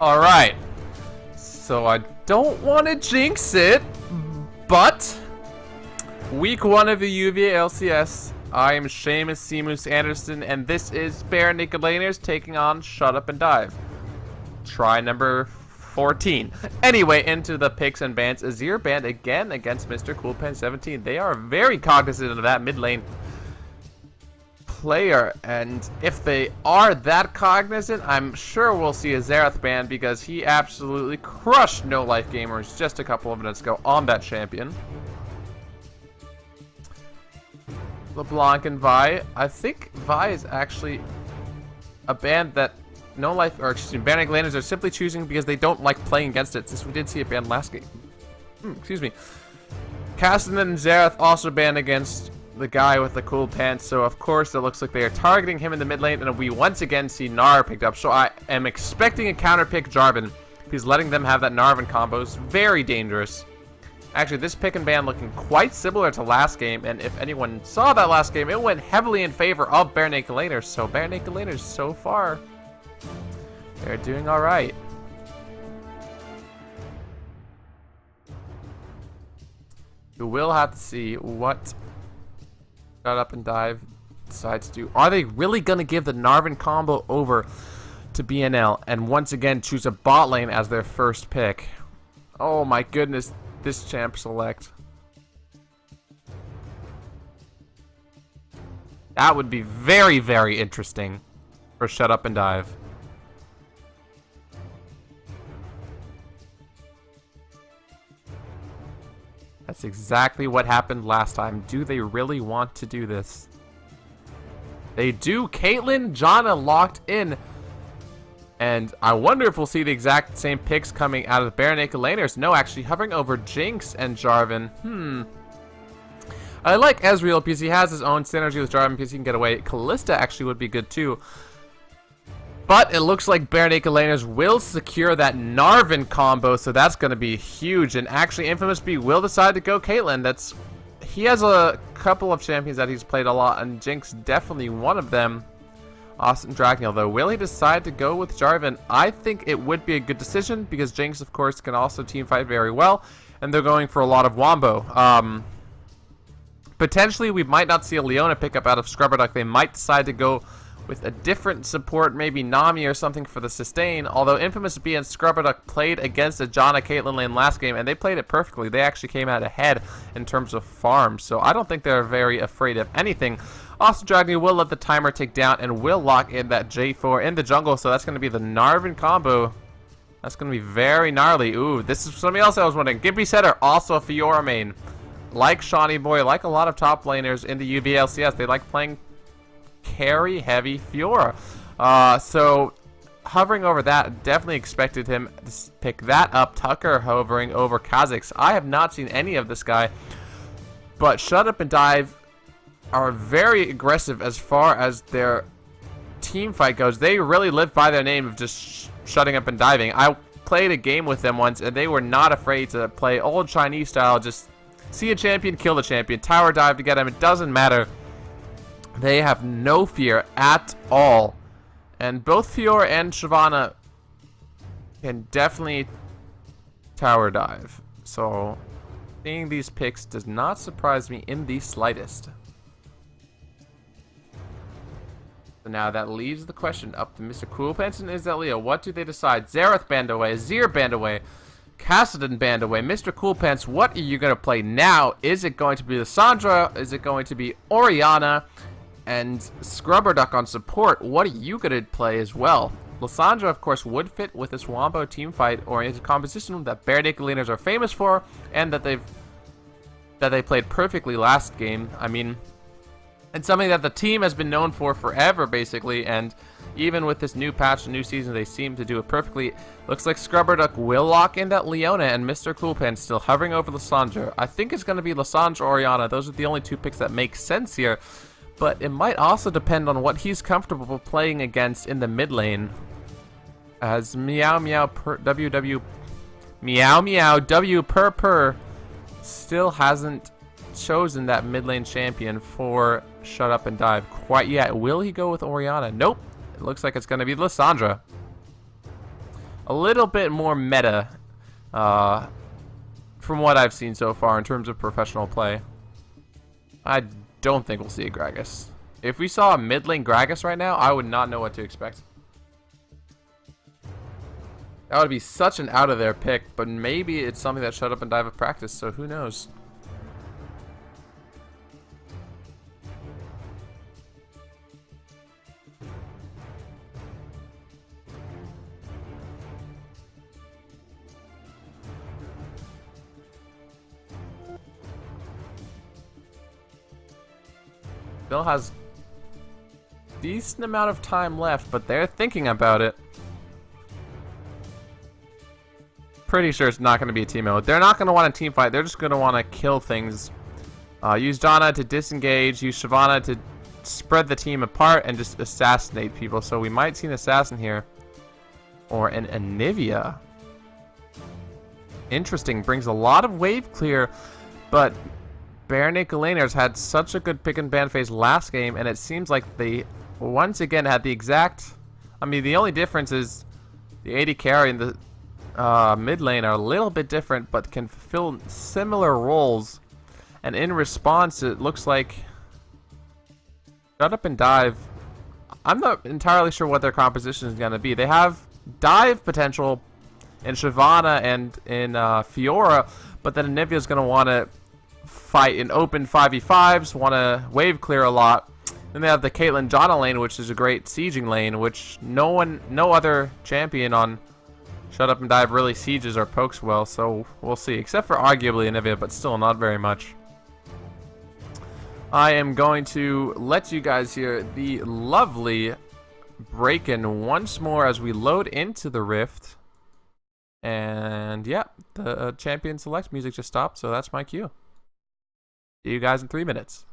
Alright. So I don't want to jinx it, but week 1 of the UVA LCS, I am Seamus Seamus Anderson, and this is Bare Naked Laners taking on Shut Up and Dive. Try number 14. Anyway, into the picks and bans. Azir banned again against Mr. Coolpan 17. They are very cognizant of that mid lane player, and if they are that cognizant, I'm sure we'll see a Xerath ban because he absolutely crushed No Life Gamers just a couple of minutes ago on that champion. LeBlanc and Vi. I think Vi is actually a ban that No Life, or excuse me, Bare Naked Laners are simply choosing because they don't like playing against it, since we did see it banned last game. Excuse me. Cassidy and Xerath also banned against the guy with the cool pants, so of course it looks like they are targeting him in the mid lane, and we once again see Gnar picked up. So I am expecting a counter pick Jarvan. He's letting them have that Narvan combo. Is very dangerous. Actually, this pick and ban looking quite similar to last game, and if anyone saw that last game, it went heavily in favor of Bare Naked Laners. So Bare Naked Laners so far, they're doing alright. You will have to see what Shut Up and Dive decides to do. Are they really going to give the Narvan combo over to BNL and once again choose a bot lane as their first pick? Oh my goodness, this champ select. That would be very, very interesting for Shut Up and Dive. That's exactly what happened last time. Do they really want to do this? They do. Caitlyn, Janna locked in. And I wonder if we'll see the exact same picks coming out of the Bare Naked Laners. No, actually hovering over Jinx and Jarvan. I like Ezreal because he has his own synergy with Jarvan because he can get away. Kalista actually would be good too. But it looks like Bare Naked Laners will secure that Narvan combo, so that's going to be huge. And actually, Infamous B will decide to go Caitlyn. He has a couple of champions that he's played a lot, and Jinx definitely one of them. Austin Dragneel, though. Will he decide to go with Jarvan? I think it would be a good decision, because Jinx, of course, can also teamfight very well, and they're going for a lot of Wombo. Potentially, we might not see a Leona pickup out of Scrubber Duck. They might decide to go with a different support, maybe Nami or something for the sustain, although Infamous B and Scrubber Duck played against a Janna Caitlyn lane last game, and they played it perfectly. They actually came out ahead in terms of farm, so I don't think they're very afraid of anything. Austin Dragneel will let the timer tick down and will lock in that J4 in the jungle, so that's going to be the Narvan combo. That's going to be very gnarly. Ooh, this is something else I was wondering. Gibby Setter, also a Fiora main. Like Shawnee Boy, like a lot of top laners in the UV LCS, they like playing carry heavy Fiora. So hovering over that, definitely expected him to pick that up. Tucker hovering over Kha'Zix. I have not seen any of this guy, but Shut Up and Dive are very aggressive as far as their team fight goes. They really live by their name of just shutting up and diving. I played a game with them once, and they were not afraid to play old Chinese style. Just see a champion, kill the champion, tower dive to get him. It doesn't matter. They have no fear at all. And both Fiora and Shyvana can definitely tower dive. So seeing these picks does not surprise me in the slightest. So now that leaves the question up to Mr. Coolpants and Izalea. What do they decide? Xerath banned away, Azir banned away, Cassidy banned away. Mr. Coolpants, what are you going to play now? Is it going to be Lissandra? Is it going to be Orianna? And Scrubber Duck on support, what are you going to play as well? Lissandra, of course, would fit with this Wombo teamfight-oriented composition that Bare Naked Laners are famous for, and that they played perfectly last game. I mean, it's something that the team has been known for forever, basically, and even with this new patch and new season, they seem to do it perfectly. Looks like Scrubber Duck will lock in that Leona, and Mr. Coolpan still hovering over Lissandra. I think it's going to be Lissandra or Orianna. Those are the only two picks that make sense here. But it might also depend on what he's comfortable playing against in the mid lane. As Meow Meow W Purr still hasn't chosen that mid lane champion for Shut Up and Dive quite yet. Will he go with Orianna? Nope. It looks like it's going to be Lissandra. a little bit more meta from what I've seen so far in terms of professional play. I don't think we'll see a Gragas. If we saw a mid lane Gragas right now, I would not know what to expect. That would be such an out of there pick, but maybe it's something that Shut Up and Dive have practiced, so who knows. Still has decent amount of time left, but they're thinking about it. Pretty sure it's not going to be a team mode. They're not going to want a team fight. They're just going to want to kill things. Use Janna to disengage. Use Shyvana to spread the team apart and just assassinate people. So we might see an assassin here. Or an Anivia. Interesting. Brings a lot of wave clear. But Bare Naked Laners had such a good pick and ban phase last game. And it seems like they once again had the exact... I mean, the only difference is the AD carry and the mid lane are a little bit different, but can fulfill similar roles. And in response, it looks like Shut Up and Dive. I'm not entirely sure what their composition is going to be. They have dive potential in Shyvana and in Fiora, but then Anivia is going to want to fight in open 5v5s, want to wave clear a lot. Then they have the Caitlyn Janna lane, which is a great sieging lane, which no other champion on Shut Up and Dive really sieges or pokes well, so we'll see. Except for arguably Anivia, but still not very much. I am going to let you guys hear the lovely break-in once more as we load into the Rift. And yeah, the champion select music just stopped, so that's my cue. See you guys in 3 minutes.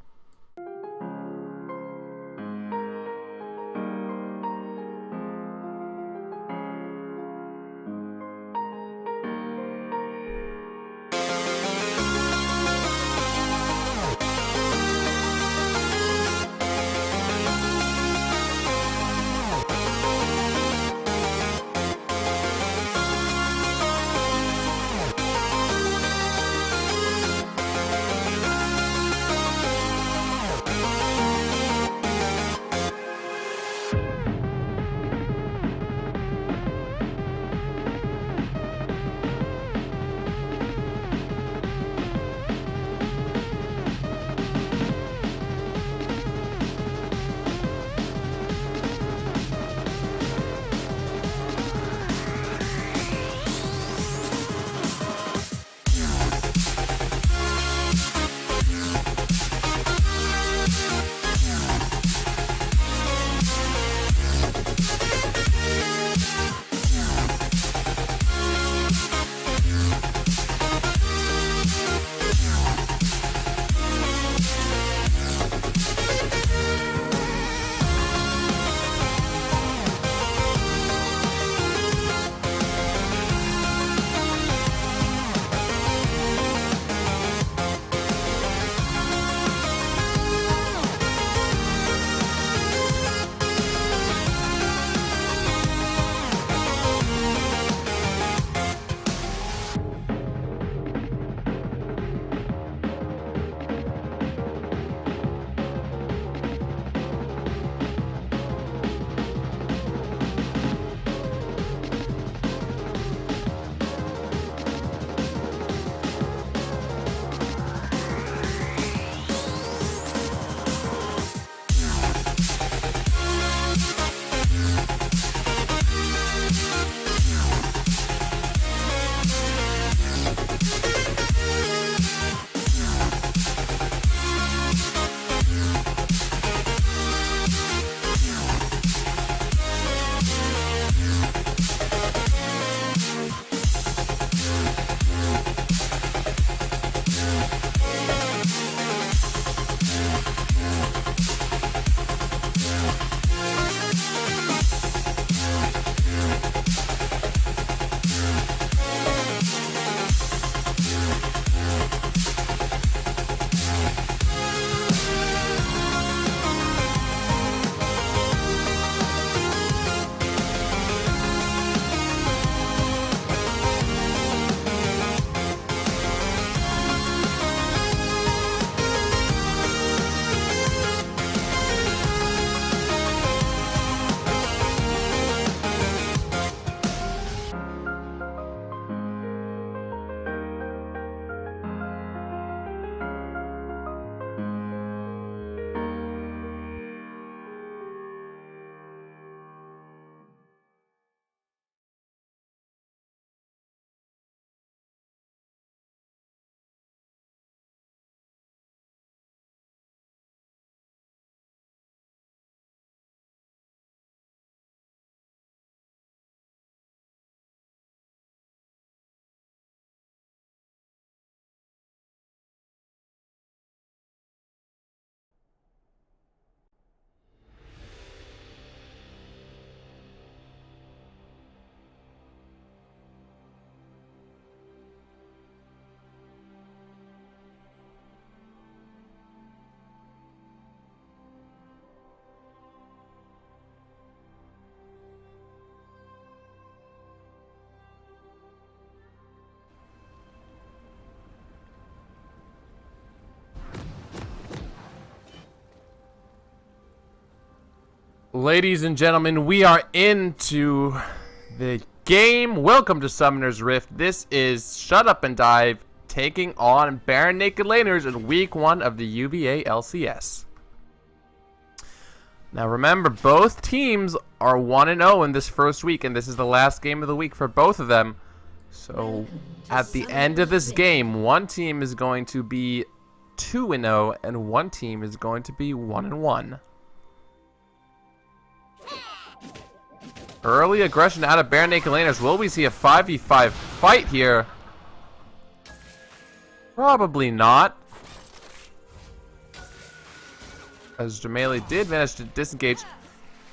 Ladies and gentlemen, we are into the game. Welcome to Summoner's Rift. This is Shut Up and Dive taking on Bare Naked Laners in week 1 of the UVA LCS. Now remember, both teams are 1-0 in this first week, and this is the last game of the week for both of them. So at the end of this game, one team is going to be 2-0 and one team is going to be 1-1. Early aggression out of Bare Naked Laners. Will we see a 5v5 fight here? Probably not. As Jamali did manage to disengage.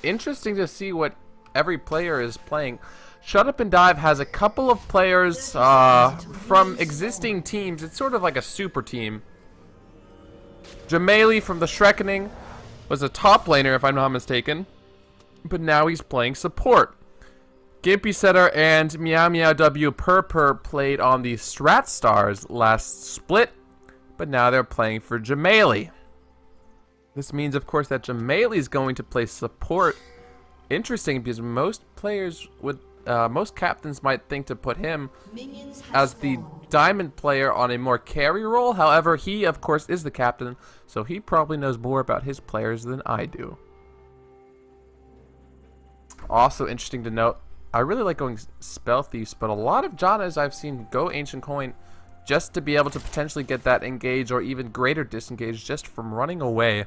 Interesting to see what every player is playing. Shut Up and Dive has a couple of players from existing teams. It's sort of like a super team. Jamali from the Shrekkening was a top laner, if I'm not mistaken. But now he's playing support. Gimpy Setter and Meow Meow W Purr played on the Strat Stars last split, but now they're playing for Jamali. This means, of course, that Jamali is going to play support. Interesting, because most players would, most captains might think to put him as the diamond player on a more carry role. However, he, of course, is the captain, so he probably knows more about his players than I do. Also interesting to note, I really like going Spell Thieves, but a lot of Jannas I've seen go Ancient Coin just to be able to potentially get that engage or even greater disengage just from running away.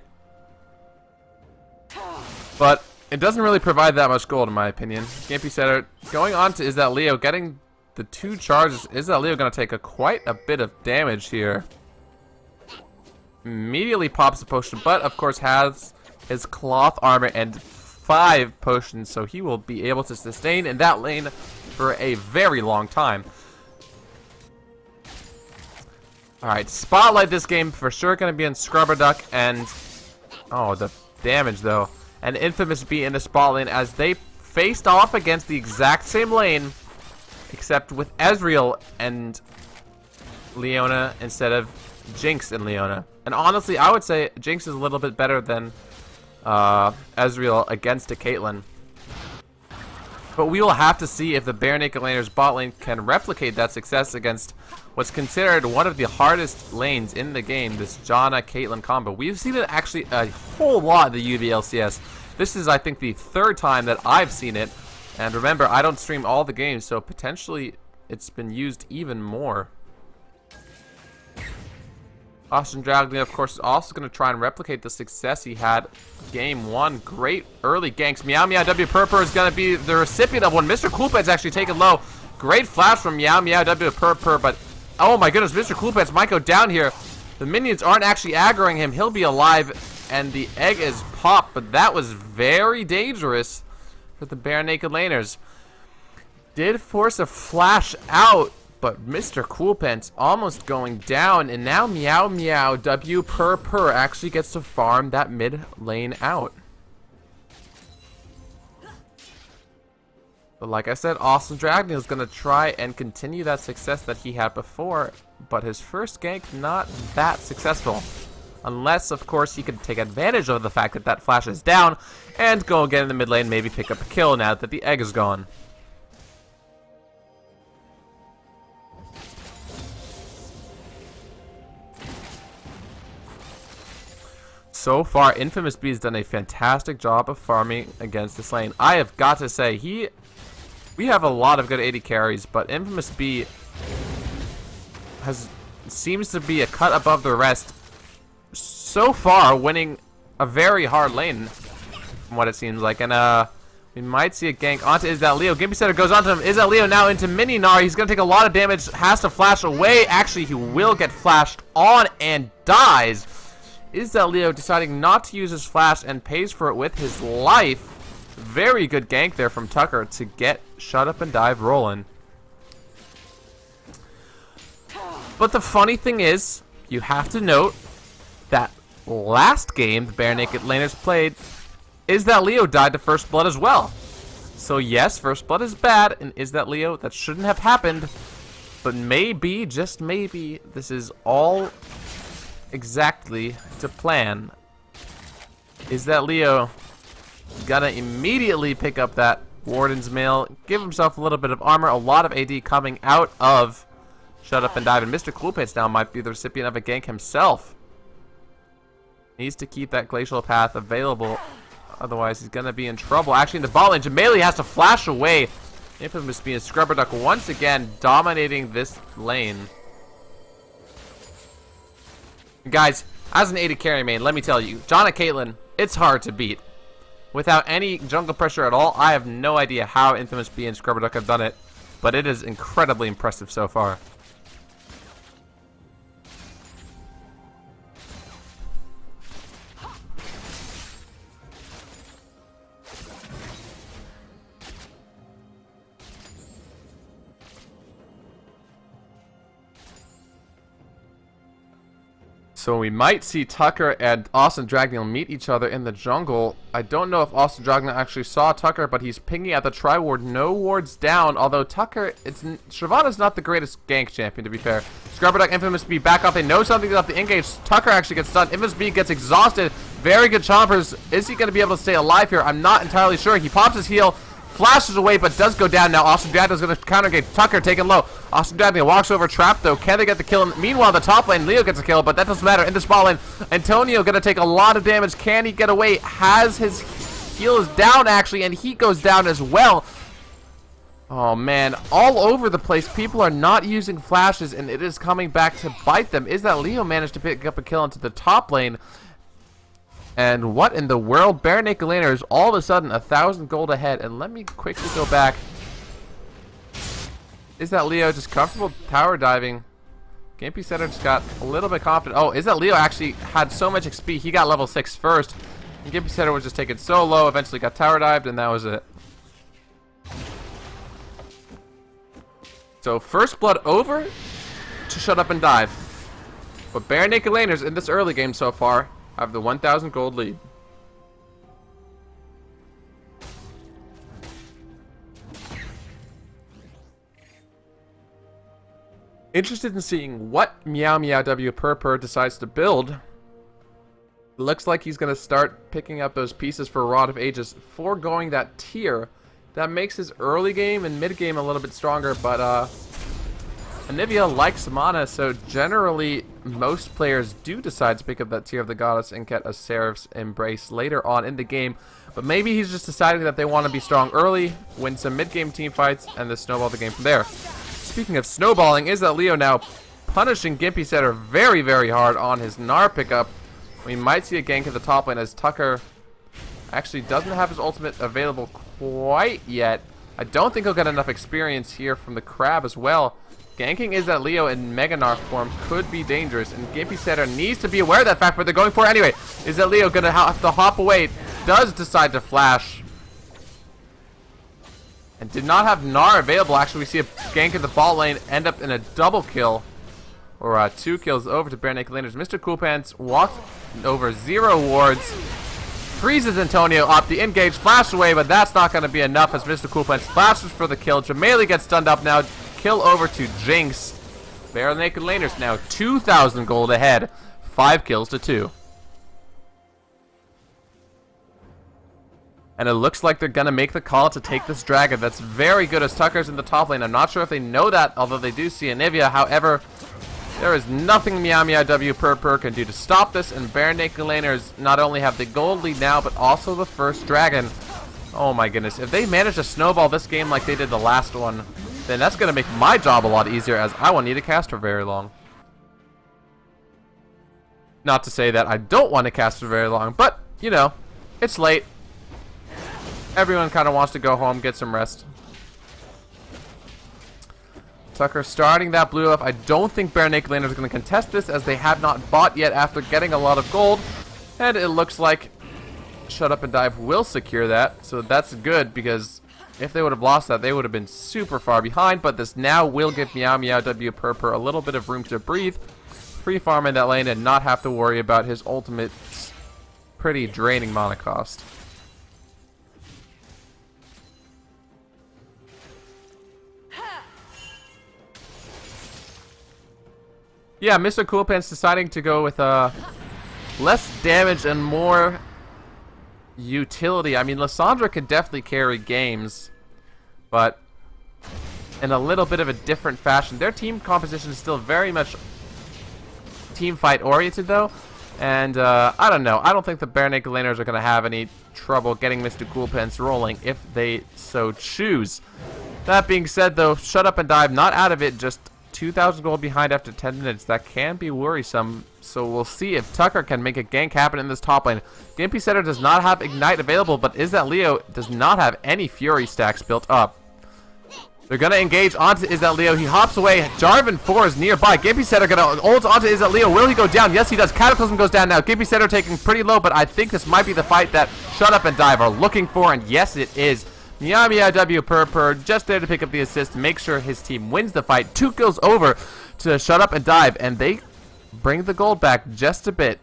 But it doesn't really provide that much gold in my opinion. Gimpy Setter going on to Is That Leo, getting the 2 charges. Is That Leo going to take quite a bit of damage here? Immediately pops the potion, but of course has his cloth armor and 5 potions, so he will be able to sustain in that lane for a very long time. Alright, spotlight this game for sure going to be in Scrubber Duck, and oh, the damage though. And Infamous B in the spot lane as they faced off against the exact same lane, except with Ezreal and Leona instead of Jinx and Leona. And honestly, I would say Jinx is a little bit better than Ezreal against a Caitlyn. But we will have to see if the Bare Naked Laners bot lane can replicate that success against what's considered one of the hardest lanes in the game, this Janna-Caitlyn combo. We've seen it actually a whole lot in the UV LCS. This is, I think, the 3rd time that I've seen it. And remember, I don't stream all the games, so potentially it's been used even more. Austin Dragon, of course, is also going to try and replicate the success he had game 1. Great early ganks. Meow Meow W Purr is going to be the recipient of one. Mr. Coolpet's actually taken low. Great flash from Meow Meow W Purr, but oh my goodness, Mr. Coolpets might go down here. The minions aren't actually aggroing him. He'll be alive, and the egg is popped, but that was very dangerous for the Bare Naked Laners. Did force a flash out, but Mr. Coolpants almost going down, and now Meow Meow W Purr actually gets to farm that mid lane out. But like I said, Awesome Dragon is going to try and continue that success that he had before, but his first gank not that successful. Unless, of course, he could take advantage of the fact that that flash is down and go again in the mid lane, maybe pick up a kill now that the egg is gone. So far, Infamous B has done a fantastic job of farming against this lane. I have got to say, we have a lot of good AD carries, but Infamous B seems to be a cut above the rest. So far, winning a very hard lane, from what it seems like. And we might see a gank onto Is That Leo. Gimpy Setter goes onto him. Is That Leo now into Mini Gnar. He's going to take a lot of damage, has to flash away. Actually, he will get flashed on and dies. Is That Leo deciding not to use his flash and pays for it with his life. Very good gank there from Tucker to get Shut Up and Dive rolling. But the funny thing is, you have to note that last game the Bare Naked Laners played, Is That Leo died to First Blood as well. So yes, First Blood is bad, and Is That Leo, that shouldn't have happened. But maybe, just maybe, this is all exactly to plan. Is That Leo Gonna immediately pick up that Warden's Mail, give himself a little bit of armor, a lot of AD coming out of Shut Up and Dive, and Mr. Coolpants now might be the recipient of a gank himself. Needs to keep that Glacial Path available, otherwise he's gonna be in trouble. Actually, in the bot lane, Jameli has to flash away. Infamous being Scrubber Duck once again dominating this lane. Guys, as an AD carry main, let me tell you, John and Caitlyn, it's hard to beat. Without any jungle pressure at all, I have no idea how Infamous B and Scrubber Duck have done it, but it is incredibly impressive so far. So we might see Tucker and Austin Dragneel meet each other in the jungle. I don't know if Austin Dragneel actually saw Tucker, but he's pinging at the Tri-Ward. No wards down, although Tucker, Shyvana's not the greatest gank champion, to be fair. Scrubber Duck, Infamous B back up. They know something's up the engage. Tucker actually gets stunned. Infamous B gets exhausted. Very good chompers. Is he going to be able to stay alive here? I'm not entirely sure. He pops his heal, flashes away, but does go down. Now Austin Dragneel's going to counter engage. Tucker taken low. Austin Dragneel walks over, trapped though. Can they get the kill? Meanwhile, the top lane, Leo gets a kill, but that doesn't matter. In the spot lane, Antonio going to take a lot of damage. Can he get away? Has his heal is down actually, and he goes down as well. Oh man, all over the place. People are not using flashes, and it is coming back to bite them. Is that Leo managed to pick up a kill into the top lane? And what in the world? Bare Naked Laner is all of a sudden 1,000 gold ahead. And let me quickly go back. Is that Leo just comfortable tower diving? Gimpy Setter just got a little bit confident. Oh, is that Leo actually had so much XP? He got level 6 first. And Gimpy Setter was just taken so low, eventually got tower dived, and that was it. So first blood over to Shut Up and Dive. But Bare Naked Laners in this early game so far have the 1,000 gold lead. Interested in seeing what Meow Meow W Purr decides to build. Looks like he's going to start picking up those pieces for Rod of Ages, foregoing that tier. That makes his early game and mid game a little bit stronger, but Anivia likes mana, so generally most players do decide to pick up that Tear of the Goddess and get a Seraph's Embrace later on in the game. But maybe he's just deciding that they want to be strong early, win some mid-game team fights, and then snowball the game from there. Speaking of snowballing, is that Leo now punishing Gimpy Setter very, very hard on his Gnar pickup. We might see a gank at the top lane as Tucker actually doesn't have his ultimate available quite yet. I don't think he'll get enough experience here from the Crab as well. Ganking is that Leo in Mega Gnar form could be dangerous, and Gimpy Setter needs to be aware of that fact, but they're going for it anyway. Is that Leo going to have to hop away? Does decide to flash. And did not have Gnar available. Actually, we see a gank in the bot lane end up in a double kill. Or 2 kills over to Bare Naked Laners. Mr. Coolpants walks over 0 wards. Freezes Antonio up. The engage flash away, but that's not going to be enough as Mr. Coolpants flashes for the kill. Jameli gets stunned up now. Kill over to Jinx. Bare Naked Laners now 2,000 gold ahead. 5 kills to 2. And it looks like they're going to make the call to take this dragon. That's very good as Tucker's in the top lane. I'm not sure if they know that, although they do see Anivia. However, there is nothing Meow Meow W Purr can do to stop this. And Bare Naked Laners not only have the gold lead now, but also the first dragon. Oh my goodness. If they manage to snowball this game like they did the last one, then that's going to make my job a lot easier, as I won't need to cast for very long. Not to say that I don't want to cast for very long, but, you know, it's late. Everyone kind of wants to go home, get some rest. Tucker starting that blue up. I don't think Bare Naked Laners are going to contest this, as they have not bought yet after getting a lot of gold. And it looks like Shut Up and Dive will secure that, so that's good, because if they would have lost that, they would have been super far behind. But this now will give Meow Meow W Purr a little bit of room to breathe, free farm in that lane, and not have to worry about his ultimate pretty draining mana cost. Yeah, Mr. Coolpants deciding to go with less damage and more utility. I mean, Lissandra could definitely carry games, but in a little bit of a different fashion. Their team composition is still very much team fight oriented, though. And I don't know. I don't think the Bare Naked Laners are going to have any trouble getting Mr. Coolpants rolling if they so choose. That being said, though, Shut Up and Dive, not out of it, just 2,000 gold behind after 10 minutes. That can be worrisome. So we'll see if Tucker can make a gank happen in this top lane. Gimpy Setter does not have Ignite available, but Is That Leo does not have any Fury stacks built up. They're going to engage onto Is That Leo. He hops away. Jarvan 4 is nearby. Gimpy Setter going to ult onto Is That Leo. Will he go down? Yes, he does. Cataclysm goes down now. Gimpy Setter taking pretty low, but I think this might be the fight that Shut Up and Dive are looking for, and yes, it is. Meow Meow W Purr just there to pick up the assist, make sure his team wins the fight. 2 kills over to Shut Up and Dive, and they bring the gold back just a bit.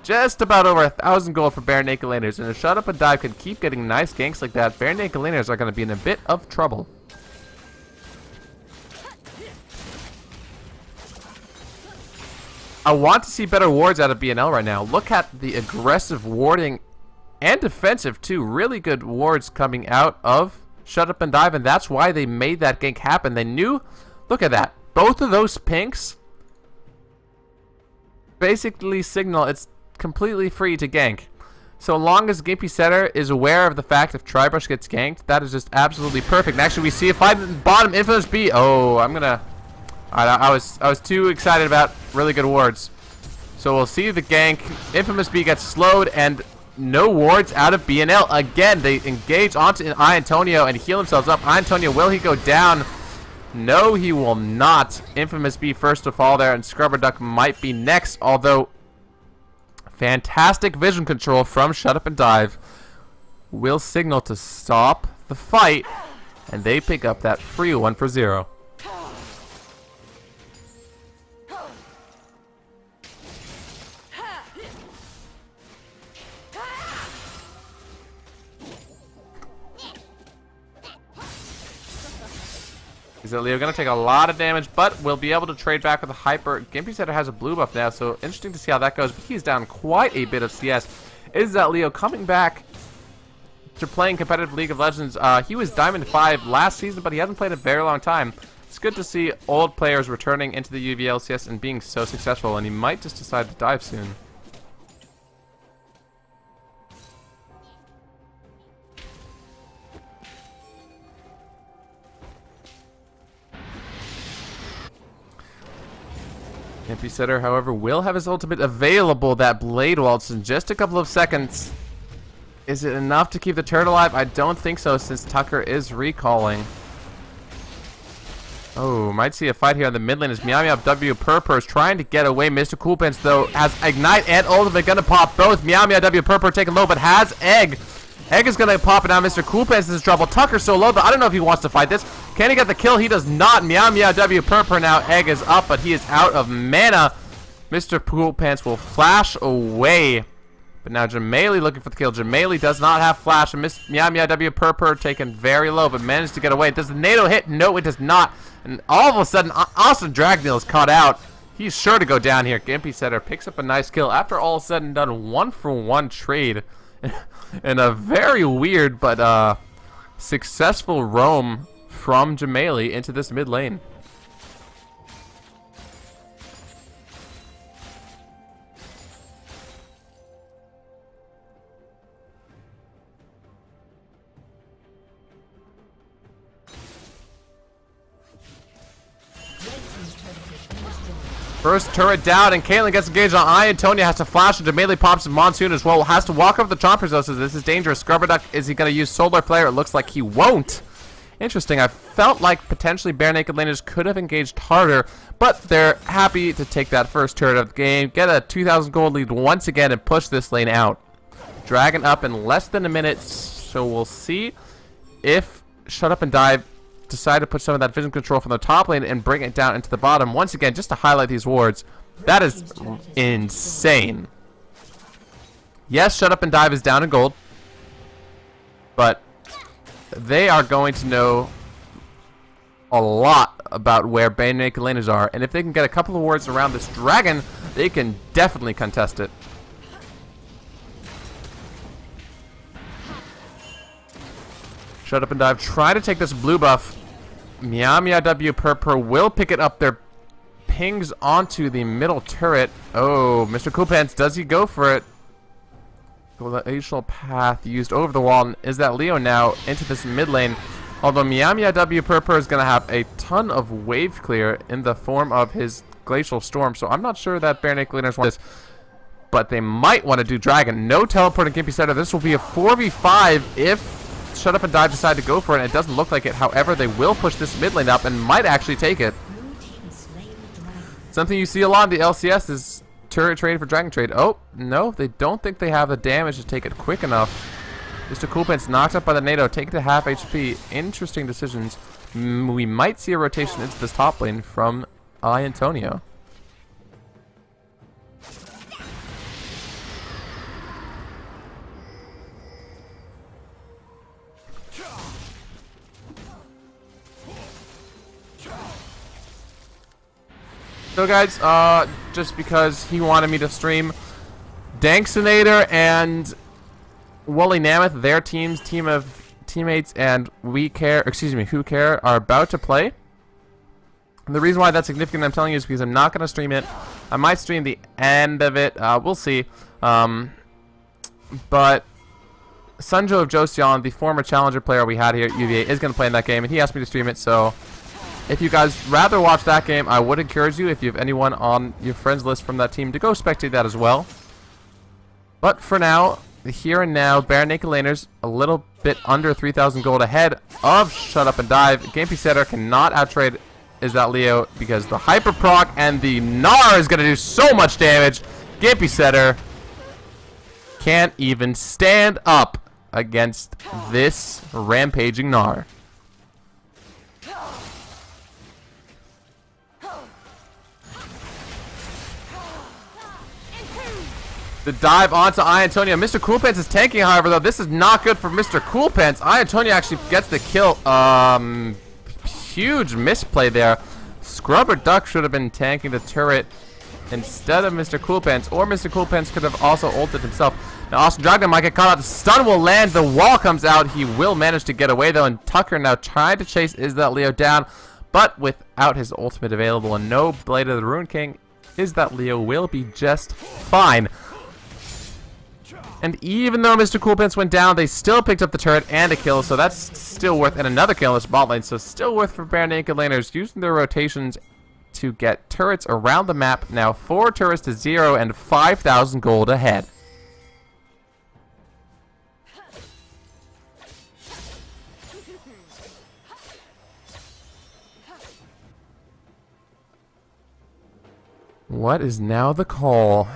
Just about over 1,000 gold for Bare Naked Laners, and if Shut Up and Dive can keep getting nice ganks like that, Bare Naked Laners are going to be in a bit of trouble. I want to see better wards out of BNL right now. Look at the aggressive warding and defensive too. Really good wards coming out of Shut Up and Dive, and that's why they made that gank happen. They knew, look at that. Both of those pinks basically signal it's completely free to gank. So long as Gimpy Setter is aware of the fact if Tribrush gets ganked, that is just absolutely perfect. And actually we see a fight at the bottom, Infamous B. Oh, I'm gonna... I was too excited about really good wards. So we'll see the gank. Infamous B gets slowed, and no wards out of BNL. Again, they engage onto Antonio and heal themselves up. Antonio, will he go down? No, he will not. Infamous B first to fall there, and Scrubber Duck might be next, although fantastic vision control from Shut Up and Dive will signal to stop the fight, and they pick up that free 1 for 0. Is that Leo going to take a lot of damage, but will be able to trade back with a hyper. Gimpy Setter has a blue buff now, so interesting to see how that goes. But he's down quite a bit of CS. Is that Leo coming back to playing competitive League of Legends? He was Diamond 5 last season, but he hasn't played a very long time. It's good to see old players returning into the UV LCS and being so successful, and he might just decide to dive soon. Gimpy Setter, however, will have his ultimate available. That Blade Waltz in just a couple of seconds. Is it enough to keep the turret alive? I don't think so, since Tucker is recalling. Oh, might see a fight here on the mid lane as Meow Meow W Purr is trying to get away. Mr. Coolpants, though, has Ignite and Ultimate gonna pop both. Meow Meow W Purr taken low, but has Egg. Egg is gonna pop it now. Mr. Coolpants is in trouble. Tucker's so low, but I don't know if he wants to fight this. Can he get the kill? He does not. Meow Meow W Purr now. Egg is up, but he is out of mana. Mr. Coolpants will flash away. But now Jamali looking for the kill. Jamali does not have flash. And Meow Meow W Purr taken very low, but managed to get away. Does the NATO hit? No, it does not. And all of a sudden, Austin Dragneel is caught out. He's sure to go down here. Gimpy Setter picks up a nice kill. After all is said and done, 1-for-1 trade. And a very weird but successful roam from Jamali into this mid lane. First turret down, and Caitlyn gets engaged on Eye. Antonia has to flash, and Jamali pops and Monsoon as well. Has to walk over the Chompers, though, so this is dangerous. Scrubber Duck, is he going to use Solar Flare? It looks like he won't. Interesting. I felt like potentially Bare Naked Laners could have engaged harder, but they're happy to take that first turret of the game, get a 2,000 gold lead once again, and push this lane out. Dragon up in less than a minute, so we'll see if Shut Up and Dive decide to put some of that vision control from the top lane and bring it down into the bottom. Once again, just to highlight these wards, that is insane. Yes, Shut Up and Dive is down in gold, but they are going to know a lot about where Bare Naked Laners are, and if they can get a couple of wards around this dragon, they can definitely contest it. Shut up and dive. Try to take this blue buff. Meow W Purr will pick it up there. Pings onto the middle turret. Oh, Mr. Coolpants, does he go for it? Glacial path used over the wall. And is that Leo now into this mid lane? Although Meow W Purr is going to have a ton of wave clear in the form of his Glacial Storm. So I'm not sure that Bare Naked Laners want this. But they might want to do Dragon. No teleporting Gimpy Setter. This will be a 4v5 if Shut Up and Dive decide to go for it. And it doesn't look like it. However, they will push this mid lane up and might actually take it. Something you see a lot in the LCS is turret trade for Dragon trade. Oh, no, they don't think they have the damage to take it quick enough. Mr. Coolpants knocked up by the NATO, take it to half HP. Interesting decisions. We might see a rotation into this top lane from Antonio. So guys, just because he wanted me to stream, Danksinator and Wooly Mammoth, their team of teammates, and Who Care are about to play. And the reason why that's significant, I'm telling you, is because I'm not going to stream it. I might stream the end of it. We'll see. But Sunjo of Joseon, the former challenger player we had here at UVA, is going to play in that game, and he asked me to stream it, so if you guys rather watch that game, I would encourage you, if you have anyone on your friends list from that team, to go spectate that as well. But for now, the here and now, Bare Naked Laners a little bit under 3,000 gold ahead of Shut Up and Dive. Gimpy Setter cannot outtrade Is That Leo because the Hyper Proc and the Gnar is going to do so much damage. Gimpy Setter can't even stand up against this rampaging Gnar. The dive onto Antonio. Mr. Coolpants is tanking, however, though. This is not good for Mr. Coolpants. Antonio actually gets the kill. Huge misplay there. Scrubber Duck should have been tanking the turret instead of Mr. Coolpants, or Mr. Coolpants could have also ulted himself. Now, Austin Dragon might get caught out. The stun will land. The wall comes out. He will manage to get away, though, and Tucker now trying to chase Is That Leo down, but without his ultimate available and no Blade of the Rune King, Is That Leo will be just fine. And even though Mr. Coolpants went down, they still picked up the turret and a kill, so that's still worth, and another kill in the spot lane, so still worth for Bare Naked Laners using their rotations to get turrets around the map. Now 4 turrets to 0 and 5,000 gold ahead. What is now the call?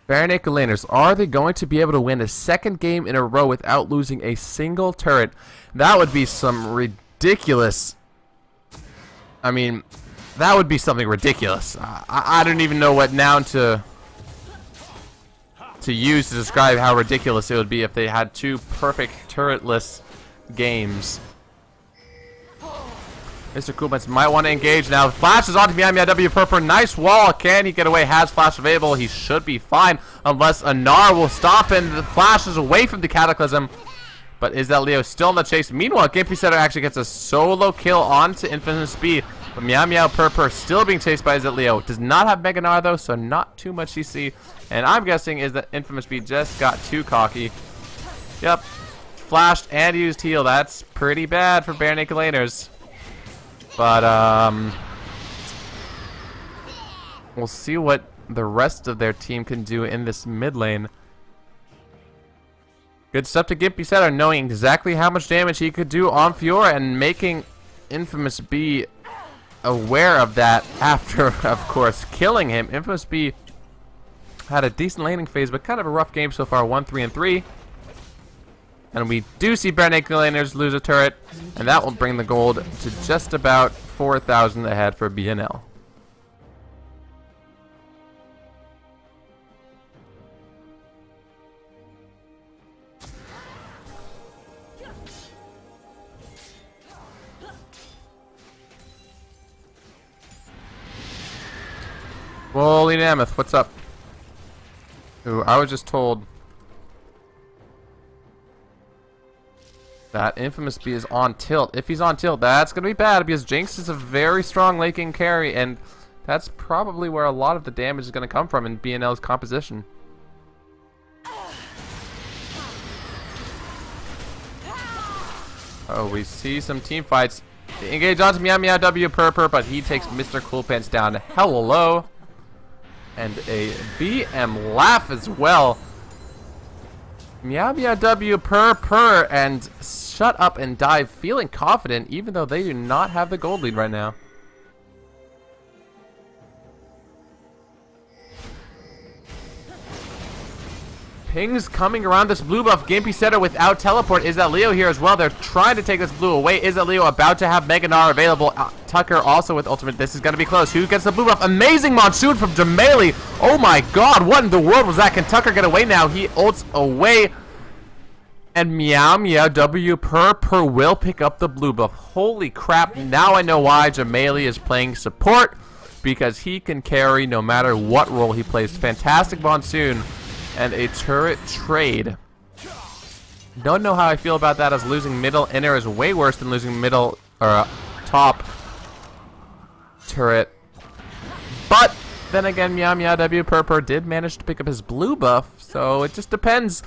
Bare Naked Laners, are they going to be able to win a second game in a row without losing a single turret? That would be some ridiculous... I mean, that would be something ridiculous. I don't even know what noun to use to describe how ridiculous it would be if they had 2 perfect turretless games. Mr. Coolpants might want to engage now. Flashes onto Meow W Purple. Nice wall. Can he get away? Has flash available. He should be fine unless a Gnar will stop him. The flashes away from the Cataclysm. But Is That Leo still in the chase? Meanwhile, Gimpy Setter actually gets a solo kill onto Infamous B. But Meow Purple still being chased by Is That Leo. Does not have Mega Gnar though, so not too much CC. And I'm guessing is that Infamous B just got too cocky. Yep. Flashed and used heal. That's pretty bad for Bare Naked Laners. But, we'll see what the rest of their team can do in this mid lane. Good stuff to Gimpy Setter, knowing exactly how much damage he could do on Fiora and making Infamous B aware of that after, of course, killing him. Infamous B had a decent laning phase, but kind of a rough game so far, 1-3-3. And we do see Bare Naked Laners lose a turret, and that will bring the gold to just about 4,000 ahead for BNL. Wooly Mammoth, what's up? Ooh, I was just told That infamous B is on tilt. If he's on tilt, that's going to be bad because Jinx is a very strong late game carry, and that's probably where a lot of the damage is going to come from in BNL's composition. Oh, we see some team fights. Engage onto Meow Meow W Purr, but he takes Mr. Cool Pants down hella low. And a BM laugh as well. Meow Meow W Purr, and Shut Up and Dive feeling confident even though they do not have the gold lead right now. Pings coming around this blue buff. Gimpy Setter without teleport. Is that Leo here as well? They're trying to take this blue away. Is that Leo about to have Mega Gnar available? Tucker also with ultimate. This is going to be close. Who gets the blue buff? Amazing Monsoon from Jameli. Oh my god, what in the world was that? Can Tucker get away now? He ults away. And Meow Meow W Purr will pick up the blue buff. Holy crap, now I know why Jameli is playing support. Because he can carry no matter what role he plays. Fantastic Monsoon. And a turret trade. Don't know how I feel about that, as losing middle inner is way worse than losing middle or top turret. But then again, Meow Meow W Purr did manage to pick up his blue buff, so it just depends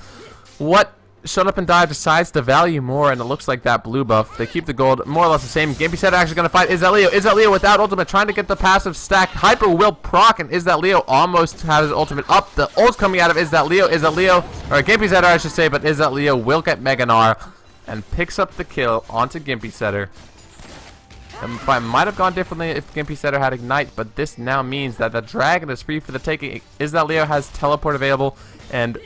what Shut Up and Dive decides to value more, and it looks like that blue buff. They keep the gold more or less the same. Gimpy Setter actually going to fight. Is that Leo? Is that Leo without ultimate? Trying to get the passive stack. Hyper will proc, and Is that Leo almost has his ultimate up. The ult's coming out of Is that Leo? Is that Leo? Or Gimpy Setter, I should say, but Is that Leo will get Mega Gnar and picks up the kill onto Gimpy Setter. The fight might have gone differently if Gimpy Setter had Ignite, but this now means that the dragon is free for the taking. Is that Leo has teleport available, and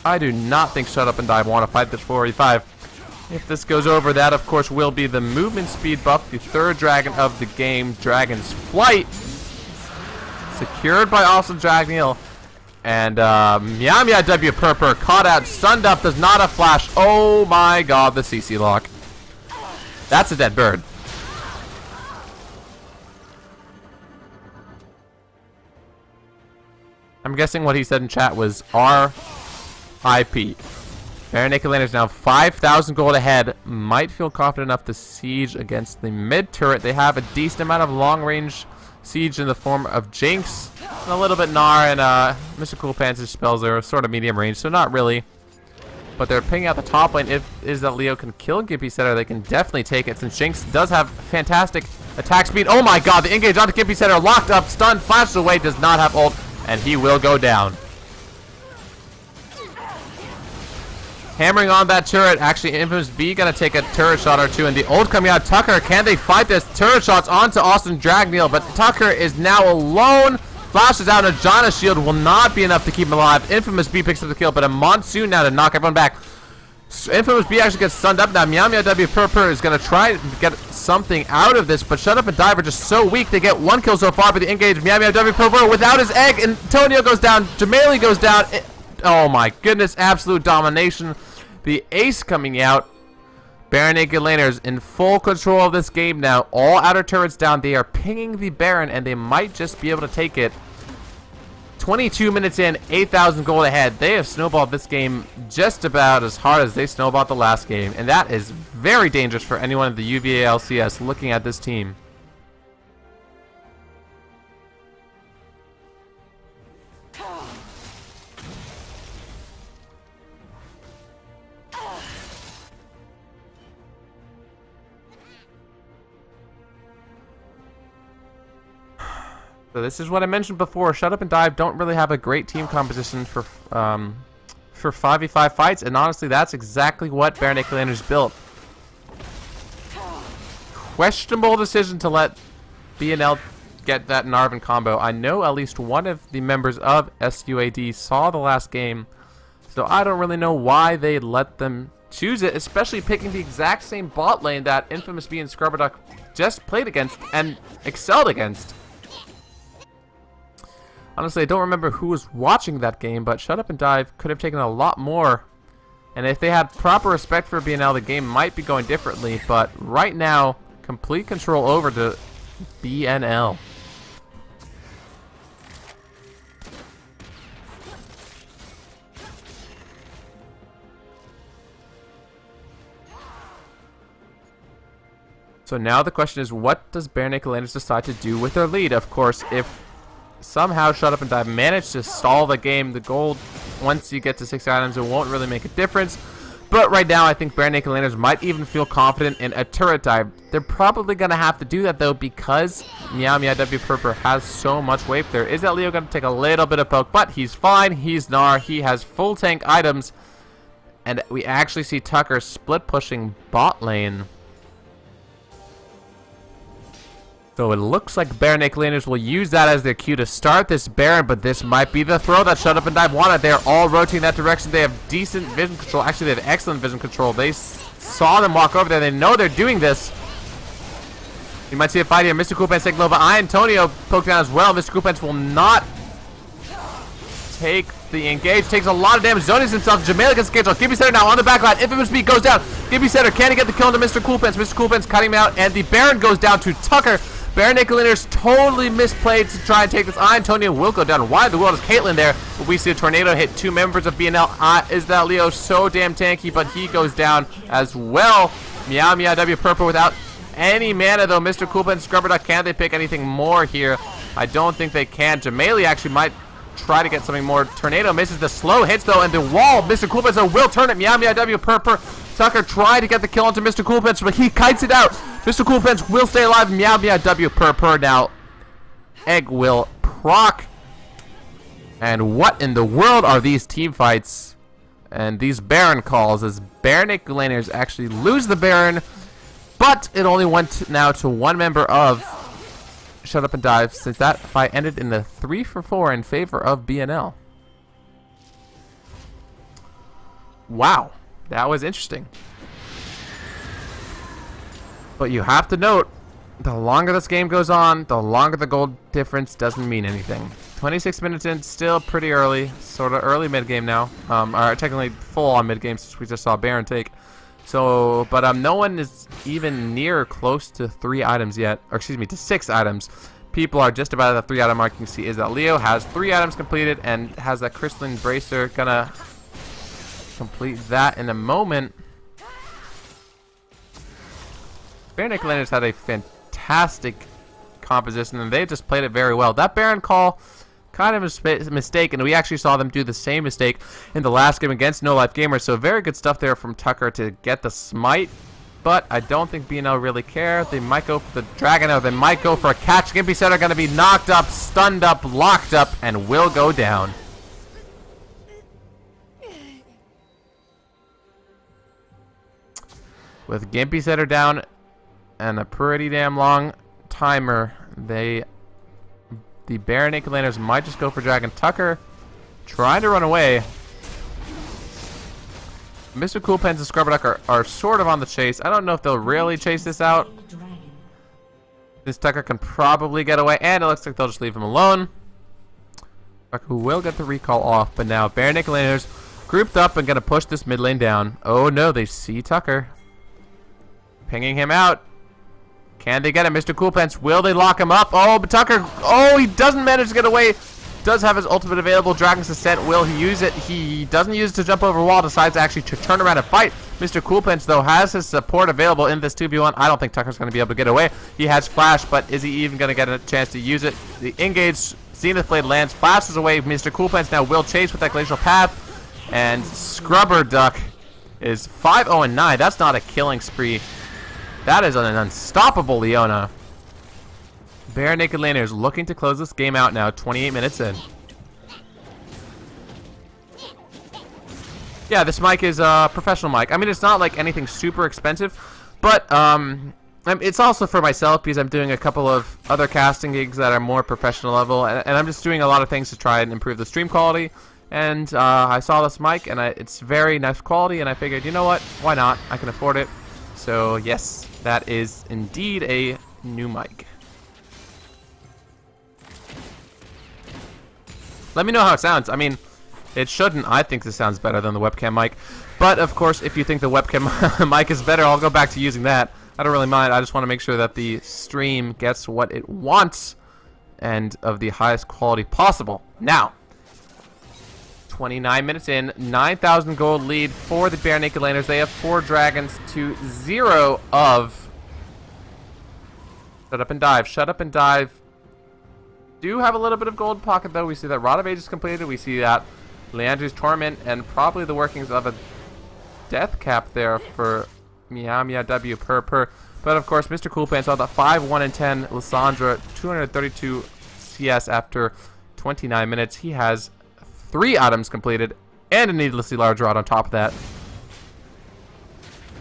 I do not think Shut Up and Dive want to fight this 4v5. If this goes over, that of course will be the movement speed buff, the third dragon of the game, Dragon's Flight. Secured by Awesome Dragneel. And Meow Meow W Purr caught out, stunned up, does not have flash. Oh my god, the CC lock. That's a dead bird. I'm guessing what he said in chat was RIP. Baron Naked is now 5,000 gold ahead. Might feel confident enough to siege against the mid turret. They have a decent amount of long range siege in the form of Jinx and a little bit Gnar, and Mr. Cool Pants' spells are sort of medium range, so not really. But they're picking out the top lane. If Is that Leo can kill Gimpy Setter, they can definitely take it, since Jinx does have fantastic attack speed. Oh my god, the engage onto Gimpy Setter, locked up, stunned, flashes away, does not have ult, and he will go down. Hammering on that turret. Actually, Infamous B gonna take a turret shot or two, and the ult coming out. Tucker, can they fight this? Turret shots onto Awesome Dragneel, but Tucker is now alone. Flashes out, and a Janna shield will not be enough to keep him alive. Infamous B picks up the kill, but a Monsoon now to knock everyone back. So Infamous B actually gets stunned up now. Meow Meow W Purr is gonna try to get something out of this, but Shut Up and Dive are just so weak. They get one kill so far, but the engage Meow Meow W Purr without his egg. Antonio goes down. Jameli goes down. Oh my goodness, absolute domination. The ace coming out. Baron Naked Laners in full control of this game now. All outer turrets down. They are pinging the Baron, and they might just be able to take it. 22 minutes in, 8,000 gold ahead. They have snowballed this game just about as hard as they snowballed the last game, and that is very dangerous for anyone in the UVA LCS looking at this team. So this is what I mentioned before. Shut Up and Dive don't really have a great team composition for 5v5 fights, and honestly, that's exactly what Baron Naked built. Questionable decision to let BNL get that Narvan combo. I know at least one of the members of SUAD saw the last game, so I don't really know why they let them choose it, especially picking the exact same bot lane that Infamous B and Scrubberduck just played against and excelled against. Honestly, I don't remember who was watching that game, but Shut Up and Dive could have taken a lot more. And if they had proper respect for BNL, the game might be going differently. But right now, complete control over to BNL. So now the question is, what does Bare Naked Landers decide to do with their lead? Of course, if somehow Shut Up and Dive manage to stall the game, the gold, once you get to 6 items, it won't really make a difference. But right now, I think Bare Naked Landers might even feel confident in a turret dive. They're probably going to have to do that, though, because Meow Meow W Purpur has so much wave there. Is that Leo going to take a little bit of poke? But he's fine. He's Gnar. He has full tank items. And we actually see Tucker split pushing bot lane. So it looks like Bare Naked Landers will use that as their cue to start this Baron, but this might be the throw that Shut Up and Dive wanted. They're all rotating that direction. They have decent vision control. Actually, they have excellent vision control. They saw them walk over there. They know they're doing this. You might see a fight here. Mr. Coolpants taking over. Antonio poked down as well. Mr. Coolpants will not take the engage. Takes a lot of damage. Zonies himself. Jamaica gets engaged. Gibby Setter now on the backline. Infamous Beat goes down. Gibby Setter, can he get the kill into Mr. Coolpants? Mr. Coolpants cutting him out, and the Baron goes down to Tucker. Bare Naked Landers totally misplayed to try and take this. Antonio will go down. Why in the world is Caitlyn there? But we see a tornado hit 2 members of BNL. Is that Leo so damn tanky? But he goes down as well. Meow Meow W Purple without any mana, though. Mr. Coolpants and Scrubber Duck, can they pick anything more here? I don't think they can. Jamali actually might try to get something more. Tornado misses the slow hits, though, and the wall. Mr. Coolpants will turn it. Meow Meow W Purple. Tucker tried to get the kill onto Mr. Coolpants, but he kites it out. Mr. Coolpants will stay alive. Meow Meow W Purr. Now, Egg will proc. And what in the world are these team fights and these Baron calls as Bare Naked Landers actually lose the Baron, but it only went now to one member of Shut Up and Dive, since that fight ended in the 3-for-4 in favor of BNL. Wow. That was interesting. But you have to note, the longer this game goes on, the longer the gold difference doesn't mean anything. 26 minutes in, still pretty early. Sort of early mid-game now. Or technically full on mid-game since we just saw Baron take. So, but no one is even near close to 3 items yet. Or excuse me, to 6 items. People are just about at the 3-item mark. You can see is that Leo has 3 items completed and has that crystalline bracer. Gonna complete that in a moment. Bare Naked Landers had a fantastic composition, and they just played it very well. That Baron call, kind of a mistake, and we actually saw them do the same mistake in the last game against No Life Gamers. So very good stuff there from Tucker to get the smite. But I don't think BNL really care. They might go for the Dragon, or they might go for a catch. Gimpy Set are going to be knocked up, stunned up, locked up, and will go down. With Gimpy Setter down and a pretty damn long timer, the Bare Naked Landers might just go for Dragon. Tucker trying to run away. Mr. Coolpants and Scrubber Duck are sort of on the chase. I don't know if they'll really chase this out. This Tucker can probably get away, and it looks like they'll just leave him alone. Tucker will get the recall off, but now Bare Naked Landers grouped up and going to push this mid lane down. Oh no, they see Tucker. Pinging him out. Can they get him? Mr. Coolpants, will they lock him up? Oh, but Tucker, oh, he doesn't manage to get away. Does have his ultimate available. Dragon's Ascent, will he use it? He doesn't use it to jump over a wall, decides actually to turn around and fight. Mr. Coolpants, though, has his support available in this 2v1. I don't think Tucker's going to be able to get away. He has Flash, but is he even going to get a chance to use it? The engage, Zenith Blade lands, flashes away. Mr. Coolpants now will chase with that Glacial Path. And Scrubber Duck is 5-0-9. That's not a killing spree. That is an unstoppable Leona. Bare Naked Landers looking to close this game out now, 28 minutes in. Yeah, this mic is a professional mic. I mean, it's not like anything super expensive, but it's also for myself because I'm doing a couple of other casting gigs that are more professional level, and I'm just doing a lot of things to try and improve the stream quality. And I saw this mic, and it's very nice quality, and I figured, you know what? Why not? I can afford it. So, yes, that is indeed a new mic. Let me know how it sounds. I mean, it shouldn't. I think this sounds better than the webcam mic. But, of course, if you think the webcam mic is better, I'll go back to using that. I don't really mind. I just want to make sure that the stream gets what it wants and of the highest quality possible. Now, 29 minutes in, 9,000 gold lead for the Bare Naked Landers. They have 4 dragons to 0 of Shut up and dive. Shut up and dive. Do have a little bit of gold pocket, though. We see that Rod of Age is completed. We see that Leandri's Torment and probably the workings of a death cap there for Meow W per. But of course, Mr. Coolpants saw the 5, 1, and 10. Lissandra, 232 CS after 29 minutes. He has 3 items completed and a needlessly large rod on top of that.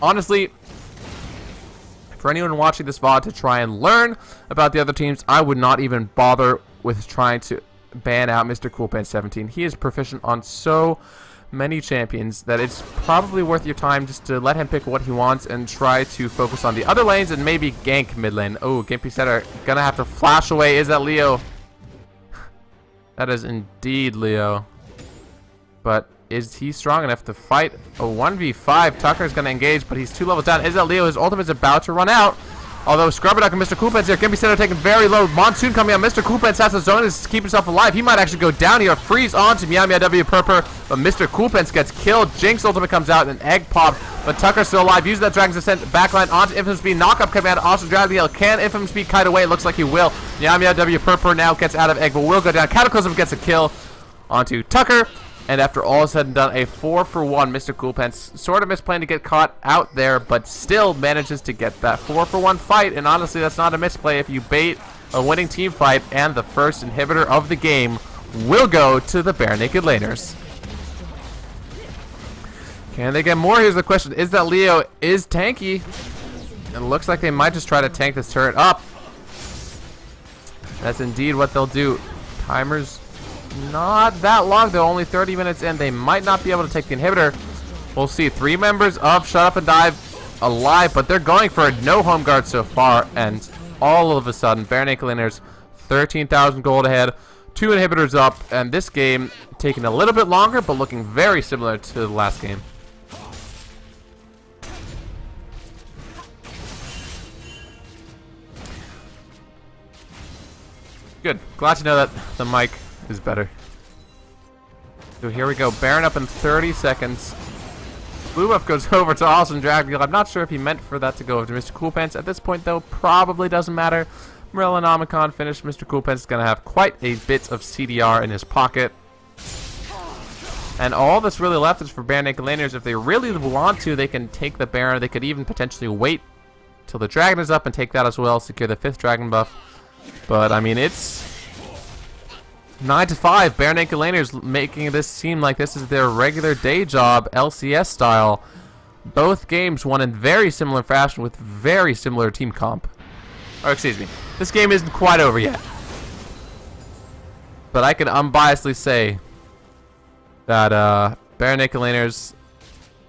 Honestly, for anyone watching this VOD to try and learn about the other teams, I would not even bother with trying to ban out Mr. Coolpants 17. He is proficient on so many champions that it's probably worth your time just to let him pick what he wants and try to focus on the other lanes and maybe gank mid lane. Oh, Gimpy Setter gonna have to flash away. Is that Leo? That is indeed Leo. But is he strong enough to fight a 1v5? Tucker's gonna engage, but he's 2 levels down. Is that Leo? His ultimate's about to run out. Although Scrubberduck and Mr. Coolpants here. Gimpy Setter taking very low. Monsoon coming out. Mr. Coolpants has to zone to keep himself alive. He might actually go down here. Freeze on to Meow W per. But Mr. Coolpants gets killed. Jinx ultimate comes out and an egg pop. But Tucker's still alive. Uses that Dragon's Ascent backline onto Infamous Speed. Knockup coming out. Awesome Dragon Heal. Can Infamous Speed kite away? It looks like he will. Meow W per now gets out of egg, but will go down. Cataclysm gets a kill onto Tucker. And after all is said and done, a 4-for-1. Mr. Coolpants sort of misplaying to get caught out there, but still manages to get that 4-for-1 fight. And honestly, that's not a misplay if you bait a winning team fight. And the first inhibitor of the game will go to the Bare Naked Laners. Can they get more? Here's the question. Is that Leo is tanky? It looks like they might just try to tank this turret up. That's indeed what they'll do. Timer's not that long, though. Only 30 minutes in. They might not be able to take the inhibitor. We'll see. 3 members of Shut Up and Dive alive, but they're going for a no home guard so far. And all of a sudden, Bare Naked Laners 13,000 gold ahead. 2 inhibitors up. And this game taking a little bit longer, but looking very similar to the last game. Good. Glad to know that the mic is better. So here we go. Baron up in 30 seconds. Blue buff goes over to Awesome Dragon. I'm not sure if he meant for that to go over to Mr. Coolpants. At this point, though, probably doesn't matter. Morellonomicon finished. Mr. Coolpants is going to have quite a bit of CDR in his pocket. And all that's really left is for Bare Naked Laners. If they really want to, they can take the Baron. They could even potentially wait till the Dragon is up and take that as well. Secure the 5th Dragon buff. But, I mean, it's 9-5. Bare Naked Laners making this seem like this is their regular day job, LCS style. Both games won in very similar fashion with very similar team comp. Or, excuse me. This game isn't quite over yet. But I can unbiasedly say that Bare Naked Laners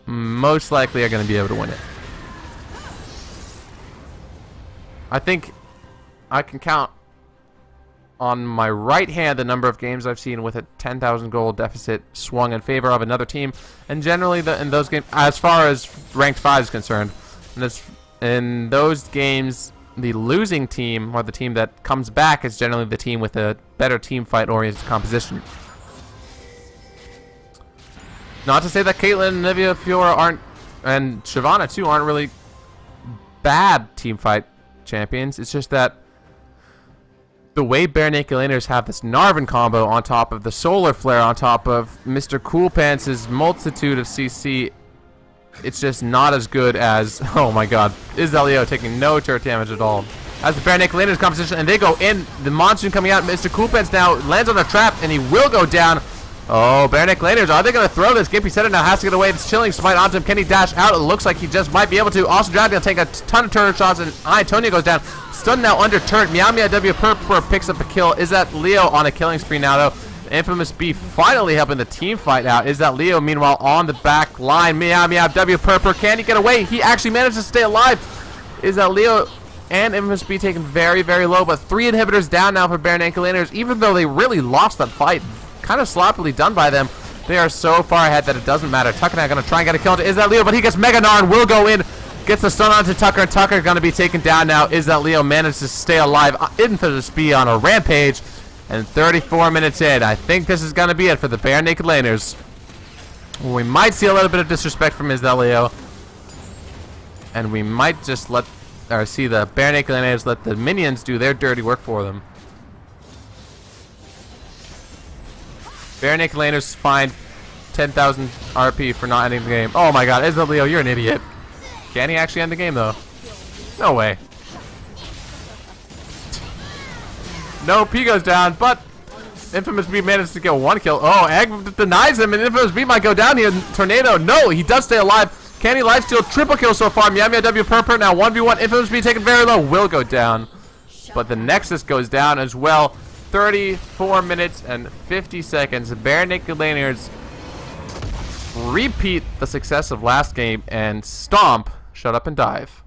most likely are going to be able to win it. I think I can count on my right hand the number of games I've seen with a 10,000 gold deficit swung in favor of another team, and generally in those games, as far as ranked 5 is concerned, in those games, the losing team, or the team that comes back, is generally the team with a better team fight oriented composition. Not to say that Caitlyn and Nivea Fiora aren't, and Shyvana too, aren't really bad team fight champions. It's just that the way Bare Naked Laners have this Narvan combo on top of the Solar Flare on top of Mr. Coolpants' multitude of CC, it's just not as good as, oh my god, is Leo taking no turret damage at all. As the Bare Naked Laners composition, and they go in, the Monsoon coming out, Mr. Coolpants now lands on a trap, and he will go down. Oh, Bare Naked Laners, are they going to throw this? Gimpy Setter now has to get away. It's chilling smite onto him. Can he dash out? It looks like he just might be able to. Also, Dragon will take a ton of turret shots, and Antonio goes down. Stunned now under turret. Meow W per picks up a kill. Is that Leo on a killing spree now, though? Infamous B finally helping the team fight out. Is that Leo, meanwhile, on the back line? Meow W per. Can he get away? He actually managed to stay alive. Is that Leo and Infamous B taken very, very low, but 3 inhibitors down now for Bare Naked Laners, even though they really lost that fight. Kind of sloppily done by them. They are so far ahead that it doesn't matter. Tucker now going to try and get a kill into Is that Leo, but he gets Mega Narn, will go in, gets the stun onto Tucker, and Tucker going to be taken down now. Is that Leo managed to stay alive? Infamous B on a rampage, and 34 minutes in. I think this is going to be it for the Bare Naked Laners. We might see a little bit of disrespect from Is that Leo, and we might just let or see the Bare Naked Gladiators let the minions do their dirty work for them. Bare Naked Gladiators find 10,000 RP for not ending the game. Oh my god, Isabel Leo, you're an idiot. Can he actually end the game though? No way. No, P goes down, but Infamous B managed to get one kill. Oh, Egg denies him, and Infamous B might go down here. Tornado, no, he does stay alive. Can he lifesteal? Triple kill so far. Meow Meow W per now 1v1. Infamous B taken very low. Will go down. But the Nexus goes down as well. 34 minutes and 50 seconds. Bare Naked Gladiators repeat the success of last game and stomp, shut up and dive.